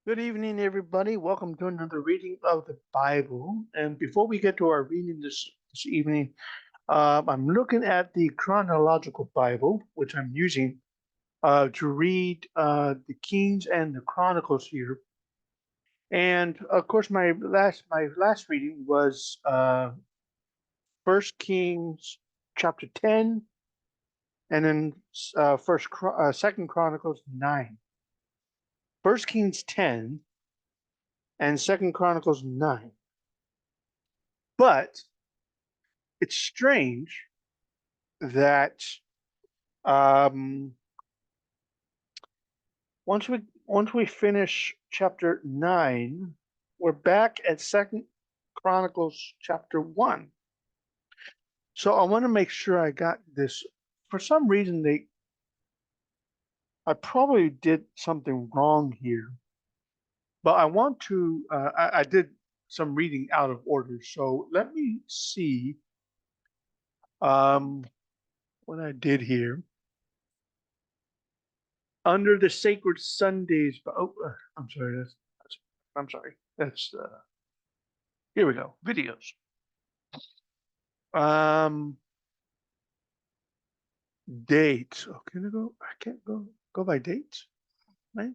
Good evening, everybody. Welcome to another reading of the Bible. And before we get to our reading this evening, I'm looking at the chronological Bible, which I'm using to read the Kings and the Chronicles here. And of course, my last reading was First Kings chapter 10, and then Second Chronicles 9. First Kings 10 and Second Chronicles 9. But it's strange that um, once we finish chapter 9, we're back at Second Chronicles chapter 1. So I want to make sure I got this. For some reason, I probably did something wrong here, but I want to. I did some reading out of order, so let me see um, what I did here. Under the Sacred Sundays. Oh, I'm sorry. I'm sorry. That's here we go. Videos. Um, dates. Oh, can I go? I can't go by dates, right?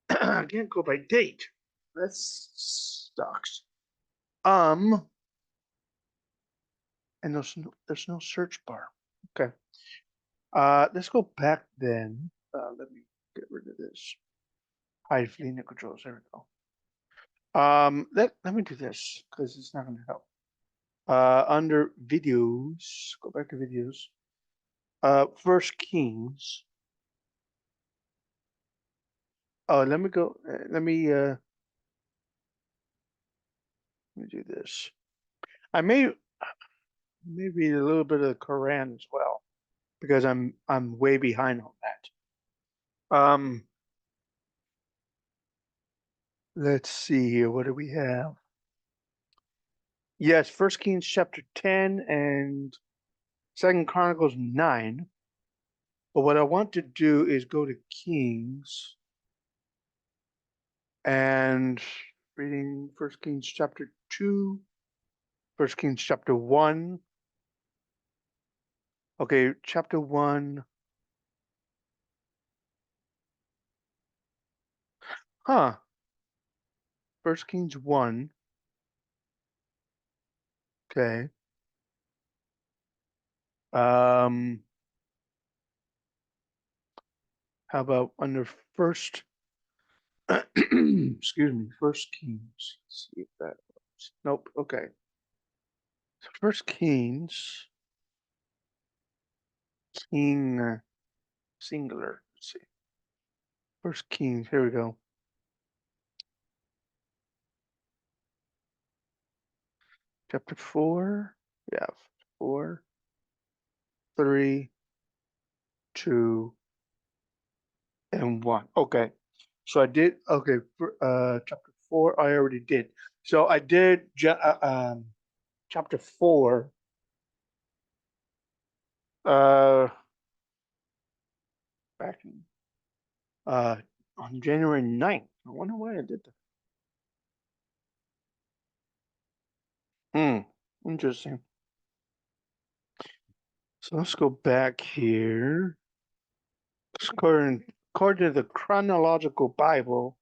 I can't go by date. That sucks. Um, and there's no search bar. Okay. Let's go back then. Let me get rid of this. Hide fleeting controls. There we go. Let me do this because it's not going to help. Under videos, go back to videos. First Kings. Oh, let me go. Let me do this. I may read a little bit of the Quran as well because I'm way behind on that. Let's see here. What do we have? Yes, First Kings chapter 10 and Second Chronicles 9. But what I want to do is go to Kings and reading First Kings chapter 2, First Kings chapter 1. Okay, chapter 1. Huh. First Kings 1. Okay. Um, how about under first, excuse me, First Kings. Let's see if that works. Nope. Okay. So First Kings, King singular. Let's see. First Kings. Here we go. Chapter 4. Yeah. 4, 3, 2, and 1. Okay. So I did. Okay. Chapter 4. I already did. So I did. Chapter 4. Uh, back in uh, on January 9th. I wonder why I did that. Interesting. So let's go back here. According to the chronological Bible,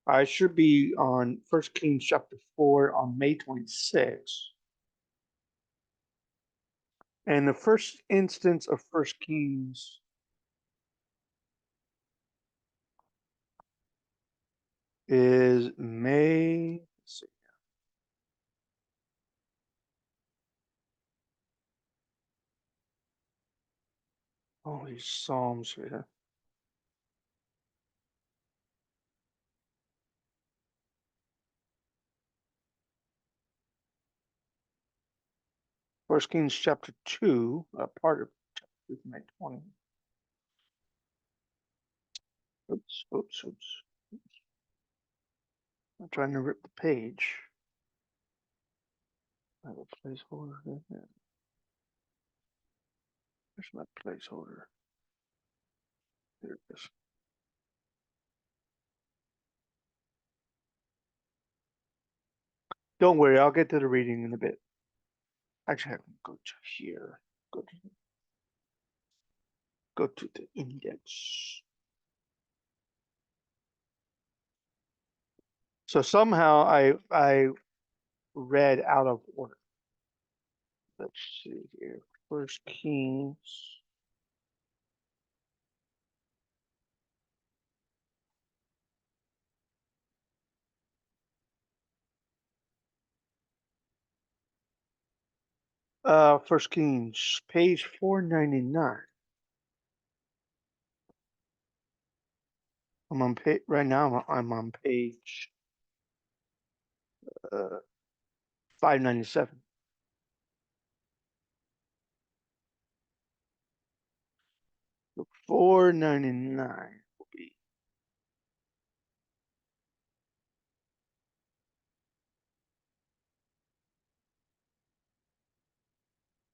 I should be on First Kings chapter 4 on May 26th. And the first instance of First Kings is May. Let's see, all these Psalms here. First Kings chapter 2, part of chapter 2 from May 20. Oops, oops, oops. I'm trying to rip the page. I have a placeholder. There's my placeholder. There it is. Don't worry, I'll get to the reading in a bit. Actually, I can go to here. Go to the index. So somehow I read out of order. Let's see here. First Kings. First Kings, page 499. I'm on page right now. I'm on page 597. So 499 will be.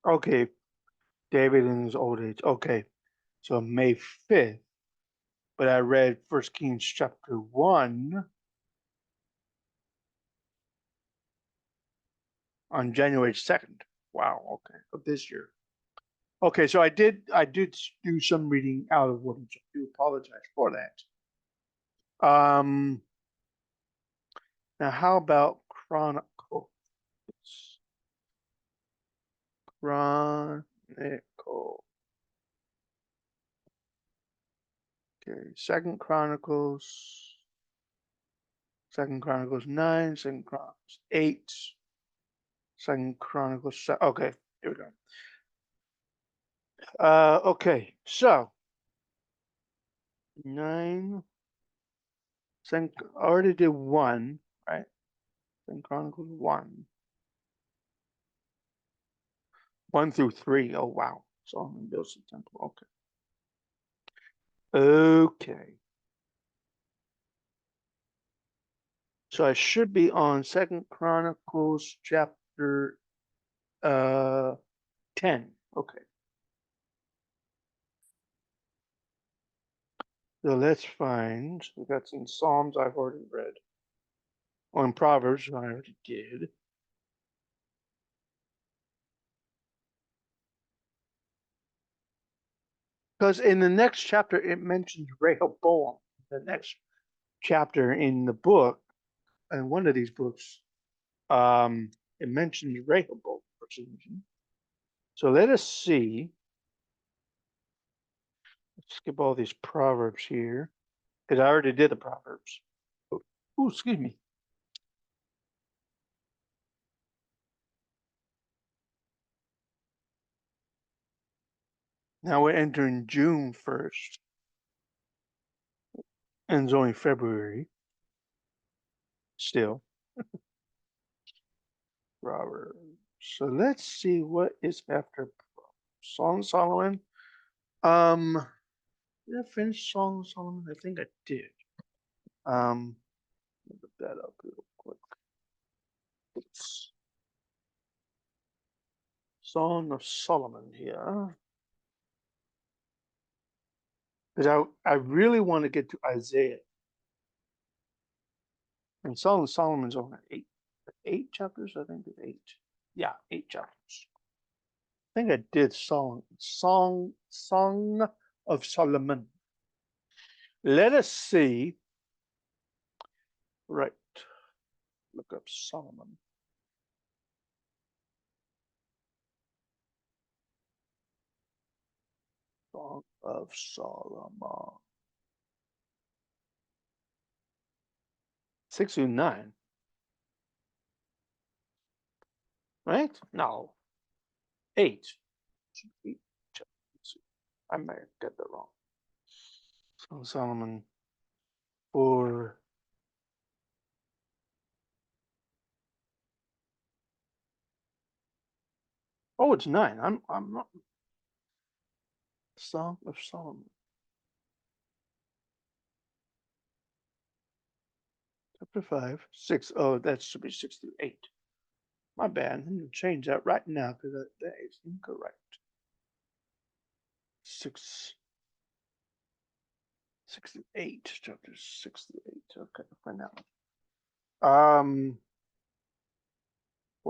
Okay, David in his old age. Okay, so May 5th. But I read First Kings chapter 1 on January 2nd. Wow, okay, of this year. Okay, so I did do some reading out of order. I do apologize for that. Now how about Chronicle? Chronicle. Okay, Second Chronicles 9, Second Chronicles 8, Second Chronicles 7. Okay, here we go. Okay, so 9. I already did 1, right? Second Chronicles 1. 1 through 3. Oh wow. Solomon builds the temple. Okay. Okay. So I should be on Second Chronicles chapter 10. Okay. So let's find, we got some Psalms I've already read. On Proverbs, I already did. Because in the next chapter, it mentions Rehoboam. The next chapter in the book, in one of these books, it mentions Rehoboam for some reason. So let us see. Let's skip all these Proverbs here. Because I already did the Proverbs. Oh, excuse me. Now we're entering June 1st. And it's only February. Still. Proverbs. So let's see what is after Song of Solomon. Did I finish Song of Solomon? I think I did. Look that up real quick. It's Song of Solomon here. Because I really want to get to Isaiah. And Song of Solomon's only 8 chapters, I think it's 8. Yeah, 8 chapters. I think I did Song of Solomon. Let us see. Right. Look up Solomon. Song of Solomon. 6 through 9. Right? No. 8. 8 chapters. I might get that wrong. Song of Solomon 4. Oh, it's 9. I'm not. Song of Solomon. Chapter 5. 6. Oh, that should be 6 through 8. My bad. I'm going to change that right now because that is incorrect. 6 through 8. Chapters 6 through 8. Okay, for now.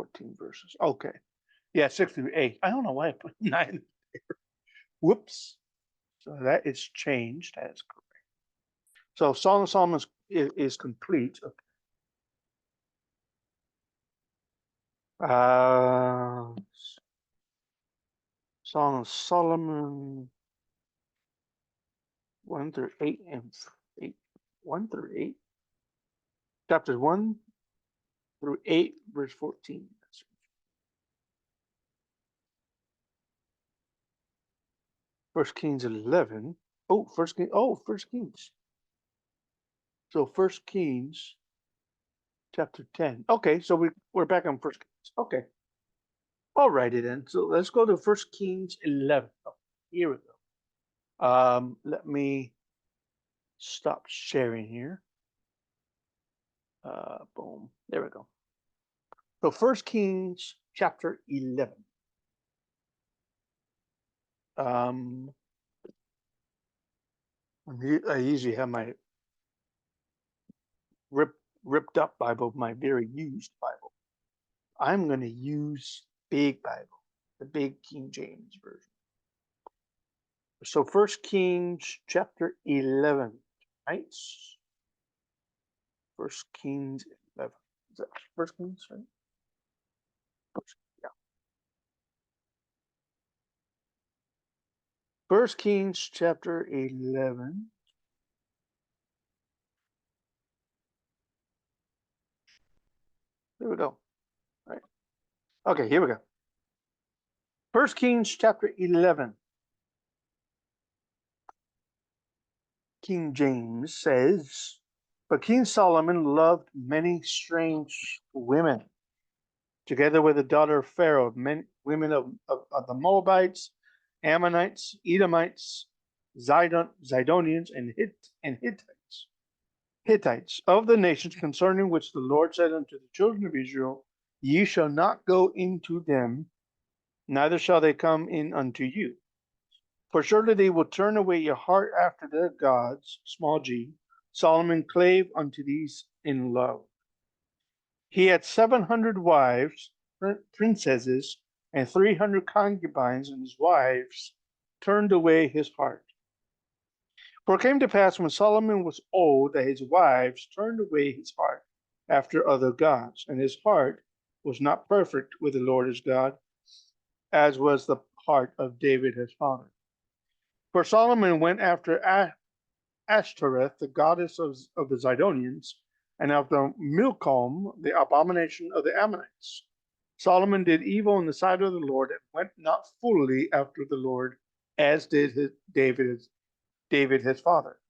14 verses. Okay. Yeah, 6 through 8. I don't know why I put 9 there. Whoops. So that is changed. That is correct. So Song of Solomon is complete. Uh, Song of Solomon 1 through 8 and 8. 1 through 8. Chapters 1 through 8, verse 14. First Kings 11. Oh, First King. Oh, First Kings. So First Kings chapter 10. Okay, so we're back on First Kings. Okay. All righty then. So let's go to First Kings 11. Oh, here we go. Let me stop sharing here. Boom. There we go. So First Kings chapter 11. Um, I usually have my ripped up Bible, my very used Bible. I'm going to use Big Bible, the Big King James version. So First Kings chapter 11, right? First Kings 11. Is that First Kings, right? Yeah. First Kings chapter 11. There we go. All right. Okay, here we go. First Kings chapter 11. King James says, but King Solomon loved many strange women, together with the daughter of Pharaoh, many women of the Moabites, Ammonites, Edomites, Zidonians, and Hittites of the nations concerning which the Lord said unto the children of Israel, ye shall not go into them, neither shall they come in unto you. For surely they will turn away your heart after their gods, small g. Solomon clave unto these in love. He had 700 wives, princesses, and 300 concubines, and his wives turned away his heart. For it came to pass when Solomon was old that his wives turned away his heart after other gods, and his heart was not perfect with the Lord his God, as was the heart of David his father. For Solomon went after Ashtoreth, the goddess of the Zidonians, and after Milcom, the abomination of the Ammonites. Solomon did evil in the sight of the Lord and went not fully after the Lord, as did David his father.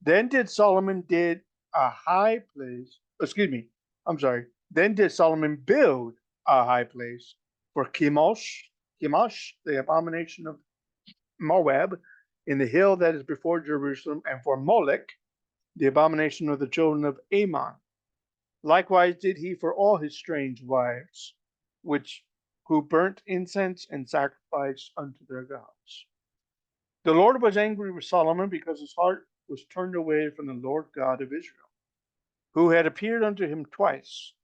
Then did Solomon did a high place. Excuse me. I'm sorry. Then did Solomon build a high place for Chemosh, the abomination of Moab, in the hill that is before Jerusalem, and for Molech, the abomination of the children of Ammon. Likewise did he for all his strange wives, who burnt incense and sacrificed unto their gods. The Lord was angry with Solomon because his heart was turned away from the Lord God of Israel, who had appeared unto him twice,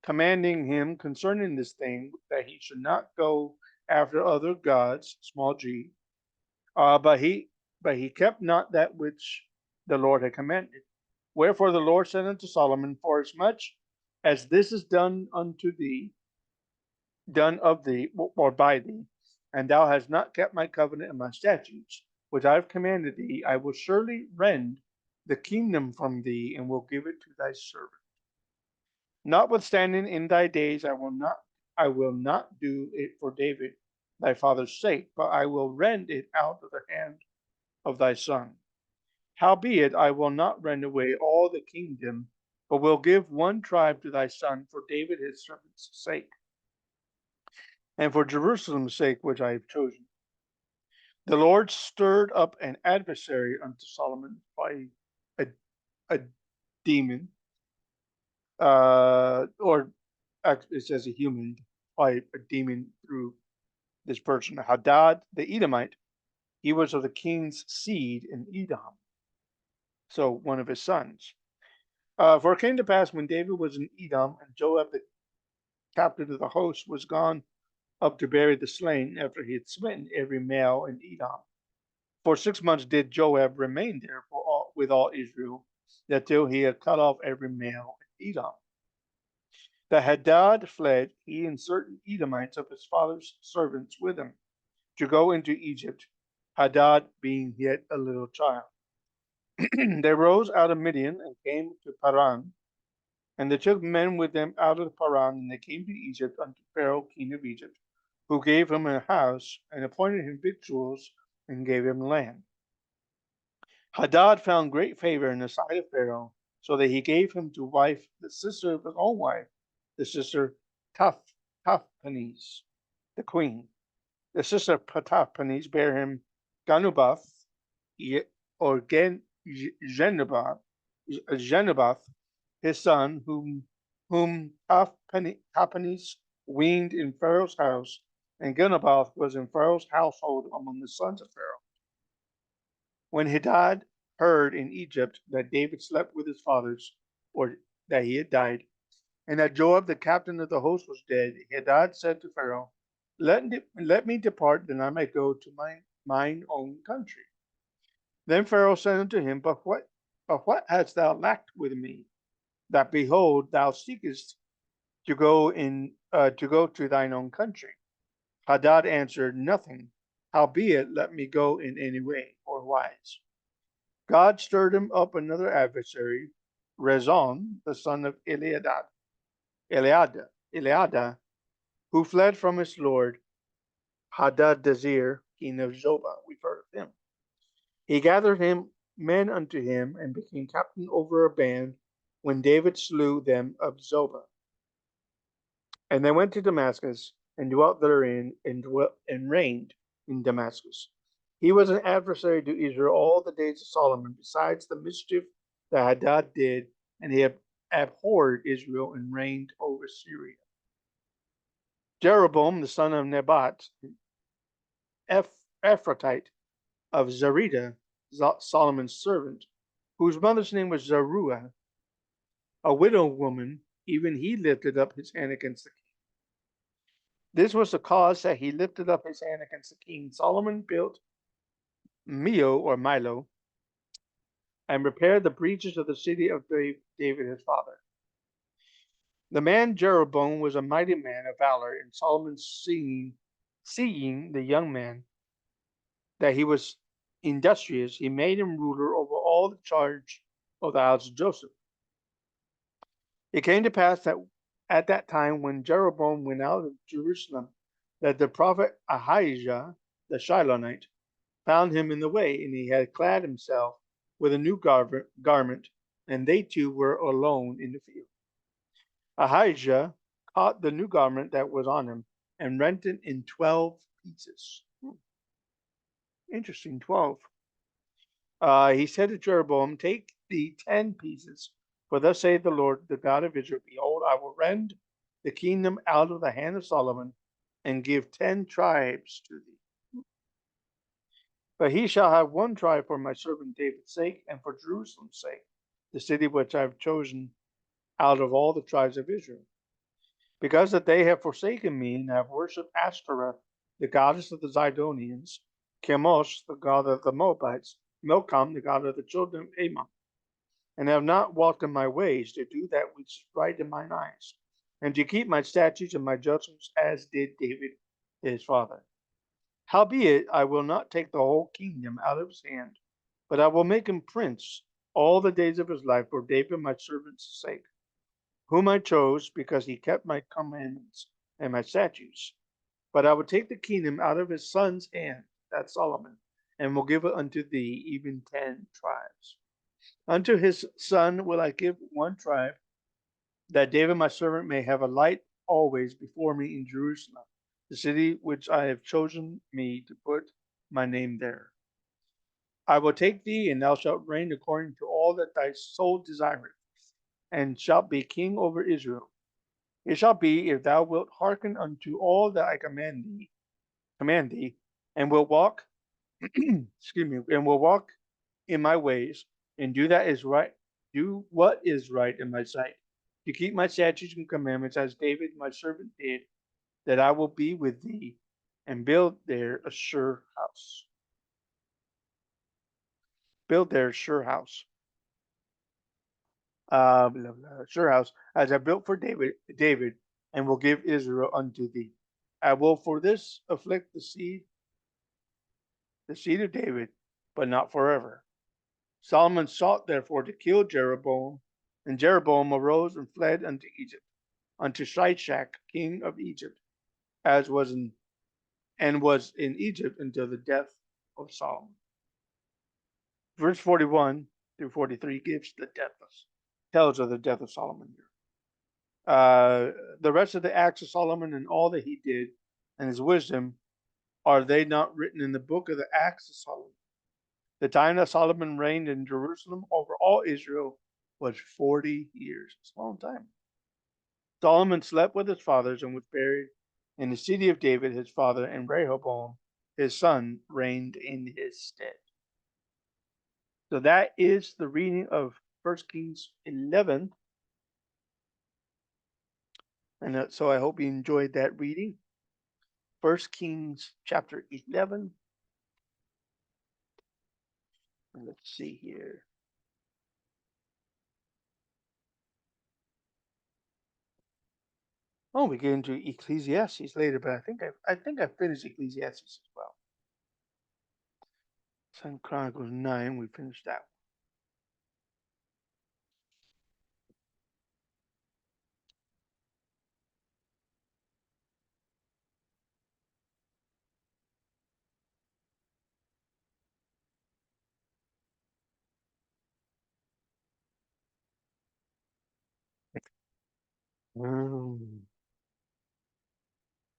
commanding him concerning this thing that he should not go after other gods, small g, but he kept not that which the Lord had commanded. Wherefore the Lord said unto Solomon, forasmuch as this is done unto thee, done of thee, or by thee, and thou hast not kept my covenant and my statutes, which I have commanded thee, I will surely rend the kingdom from thee, and will give it to thy servant. Notwithstanding, in thy days I will not do it for David thy father's sake, but I will rend it out of the hand of thy son. Howbeit, I will not rend away all the kingdom, but will give one tribe to thy son for David his servant's sake, and for Jerusalem's sake, which I have chosen. The Lord stirred up an adversary unto Solomon by a demon, or it says a human, by a demon through this person. Hadad the Edomite, he was of the king's seed in Edom, so one of his sons. For it came to pass when David was in Edom, and Joab captain of the host, was gone up to bury the slain after he had smitten every male in Edom. For 6 months did Joab remain there with all Israel, until he had cut off every male in Edom. The Hadad fled, he and certain Edomites of his father's servants with him, to go into Egypt, Hadad being yet a little child. They rose out of Midian and came to Paran, and they took men with them out of Paran, and they came to Egypt unto Pharaoh, king of Egypt, who gave him a house, and appointed him victuals, and gave him land. Hadad found great favor in the sight of Pharaoh, so that he gave him to wife the sister of his own wife, the sister Tahpenes, the queen. The sister of Tahpenes bare him Ganubath, or Genubath, his son, whom Tahpenes weaned in Pharaoh's house, and Genubath was in Pharaoh's household among the sons of Pharaoh. When Hadad heard in Egypt that David slept with his fathers, or that he had died, and that Joab the captain of the host was dead, Hadad said to Pharaoh, Let me depart, that I may go to mine own country. Then Pharaoh said unto him, But what hast thou lacked with me, that behold thou seekest to go to thine own country? Hadad answered, Nothing. Howbeit, let me go in any way, or wise. God stirred him up another adversary, Rezon, the son of Eliada, who fled from his lord Hadadezir, king of Zobah. We've heard of him. He gathered him men unto him, and became captain over a band, when David slew them of Zobah. And they went to Damascus, and dwelt therein, and reigned in Damascus. He was an adversary to Israel all the days of Solomon, besides the mischief that Hadad did, and he abhorred Israel and reigned over Syria. Jeroboam, the son of Nebat, Ephratite of Zerida, Solomon's servant, whose mother's name was Zeruiah, a widow woman, even he lifted up his hand against the king. This was the cause that he lifted up his hand against the king. Solomon built Milo, and repaired the breaches of the city of David his father. The man Jeroboam was a mighty man of valor, and Solomon, seeing the young man that he was industrious, he made him ruler over all the charge of the house of Joseph. It came to pass that at that time, when Jeroboam went out of Jerusalem, that the prophet Ahijah the Shilonite found him in the way, and he had clad himself with a new garment, and they two were alone in the field. Ahijah caught the new garment that was on him, and rent it in 12 pieces. Interesting, 12. He said to Jeroboam, Take thee 10 pieces, for thus saith the Lord, the God of Israel, Behold, I will rend the kingdom out of the hand of Solomon, and give 10 tribes to thee. But he shall have 1 tribe for my servant David's sake, and for Jerusalem's sake, the city which I have chosen out of all the tribes of Israel. Because that they have forsaken me, and have worshipped Ashtoreth, the goddess of the Zidonians, Chemosh, the god of the Moabites, Milcom, the god of the children of Ammon, and have not walked in my ways, to do that which is right in mine eyes, and to keep my statutes and my judgments, as did David his father. Howbeit, I will not take the whole kingdom out of his hand, but I will make him prince all the days of his life for David my servant's sake, whom I chose, because he kept my commandments and my statutes. But I will take the kingdom out of his son's hand, that's Solomon, and will give it unto thee, even 10 tribes. Unto his son will I give 1 tribe, that David my servant may have a light always before me in Jerusalem, the city which I have chosen me to put my name there. I will take thee, and thou shalt reign according to all that thy soul desireth, and shalt be king over Israel. It shall be, if thou wilt hearken unto all that I command thee, and will walk, and will walk in my ways, and do what is right in my sight, to keep my statutes and commandments as David my servant did, that I will be with thee and build there a sure house. Build there a sure house. Blah, blah, sure house, as I built for David, and will give Israel unto thee. I will for this afflict the seed of David, but not forever. Solomon sought therefore to kill Jeroboam, and Jeroboam arose and fled unto Egypt, unto Shishak, king of Egypt, as was in and was in Egypt until the death of Solomon. Verse 41 through 43 gives tells of the death of Solomon here. The rest of the acts of Solomon and all that he did and his wisdom, are they not written in the book of the acts of Solomon? The time that Solomon reigned in Jerusalem over all Israel was 40 years. It's a long time. Solomon slept with his fathers and was buried in the city of David, his father, and Rehoboam, his son, reigned in his stead. So that is the reading of 1 Kings 11. And so I hope you enjoyed that reading. 1 Kings chapter 11. And let's see here. Oh, we get into Ecclesiastes later, but I think I finished Ecclesiastes as well. 2 Chronicles 9, we finished that.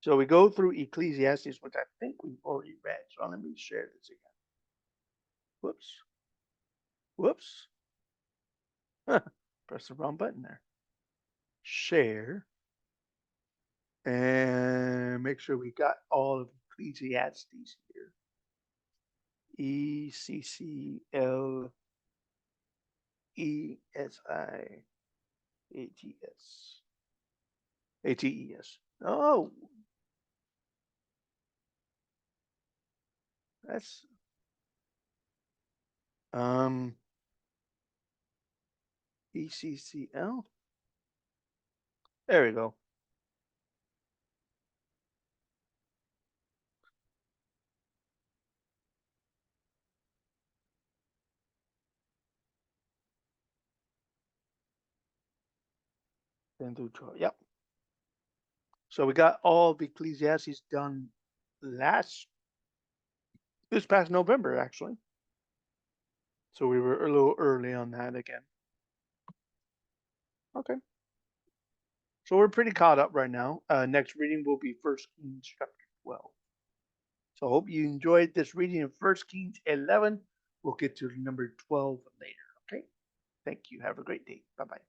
So we go through Ecclesiastes, which I think we've already read. So let me share this again. Whoops. Whoops. Press the wrong button there. Share. And make sure we got all of Ecclesiastes here. ECCLESIATES. ATES. Oh, that's ECCL. There we go. Then through 12. Yep. So we got all of Ecclesiastes done this past November, actually. So we were a little early on that again. Okay. So we're pretty caught up right now. Next reading will be 1 Kings chapter 12. So I hope you enjoyed this reading of 1 Kings 11. We'll get to number 12 later. Okay. Thank you. Have a great day. Bye bye.